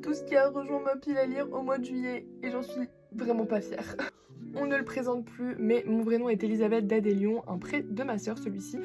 tout ce qui a rejoint ma pile à lire au mois de juillet et j'en suis vraiment pas fière. On ne le présente plus, mais mon vrai nom est Elisabeth d'Adélion, un prêt de ma sœur celui-ci,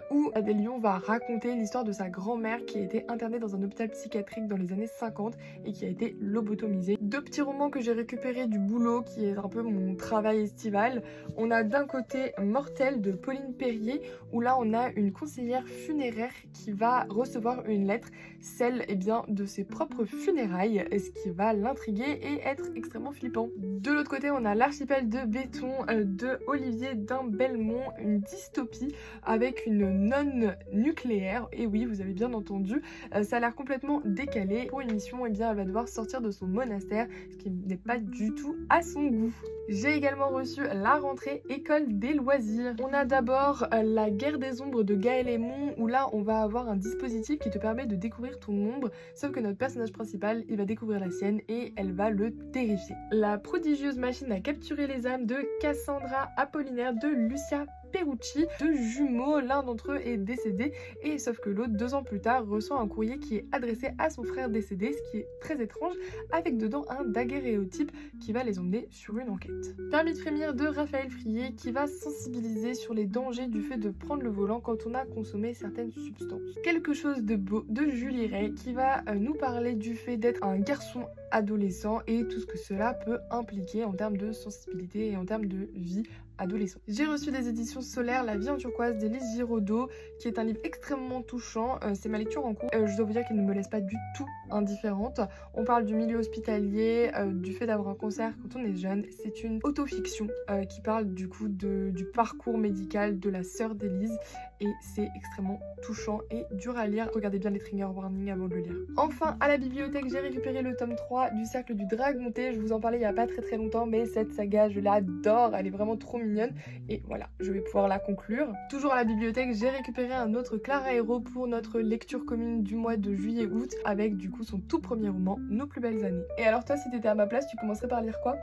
où Adélion va raconter l'histoire de sa grand-mère qui a été internée dans un hôpital psychiatrique dans les années 50 et qui a été lobotomisée. Deux petits romans que j'ai récupérés du boulot, qui est un peu mon travail estival. On a d'un côté Mortel de Pauline Perrier, où là on a une conseillère funéraire qui va recevoir une lettre, celle bien de ses propres funérailles, ce qui va l'intriguer et être extrêmement flippant. De l'autre côté on a L'archipel de béton de Olivier Daim-Belmont, une dystopie avec une nonne nucléaire, et oui vous avez bien entendu, ça a l'air complètement décalé. Pour une mission, elle va devoir sortir de son monastère, ce qui n'est pas du tout à son goût. J'ai également reçu La rentrée école des loisirs. On a d'abord La guerre des ombres de Gaël Aymon, où là on va avoir un dispositif qui te permet de découvrir ton ombre, sauf que notre personnage principal il va découvrir la sienne et elle va le terrifier. La prodigieuse machine à capturer les âmes de Cassandra Apollinaire de Lucia Perucci, deux jumeaux, l'un d'entre eux est décédé et sauf que l'autre 2 ans plus tard reçoit un courrier qui est adressé à son frère décédé, ce qui est très étrange, avec dedans un daguerréotype qui va les emmener sur une enquête. Permis de frémir de Raphaël Frier qui va sensibiliser sur les dangers du fait de prendre le volant quand on a consommé certaines substances. Quelque chose de beau de Julie Ray qui va nous parler du fait d'être un garçon adolescent et tout ce que cela peut impliquer en termes de sensibilité et en termes de vie adolescent. J'ai reçu des éditions Solaire, La vie en turquoise d'Élise Giraudot, qui est un livre extrêmement touchant. C'est ma lecture en cours. Je dois vous dire qu'elle ne me laisse pas du tout indifférente. On parle du milieu hospitalier, du fait d'avoir un cancer quand on est jeune. C'est une autofiction qui parle du coup du parcours médical de la sœur d'Élise et c'est extrêmement touchant et dur à lire. Regardez bien les trigger warnings avant de le lire. Enfin, à la bibliothèque, j'ai récupéré le tome 3 du Cercle du Dragonté. Je vous en parlais il y a pas très longtemps, mais cette saga, je l'adore. Elle est vraiment trop mignonne et voilà, je vais pouvoir la conclure. Toujours à la bibliothèque, j'ai récupéré un autre Clara Héros pour notre lecture commune du mois de juillet-août avec du coup son tout premier roman, Nos plus belles années. Et alors toi, si t'étais à ma place, tu commencerais par lire quoi ?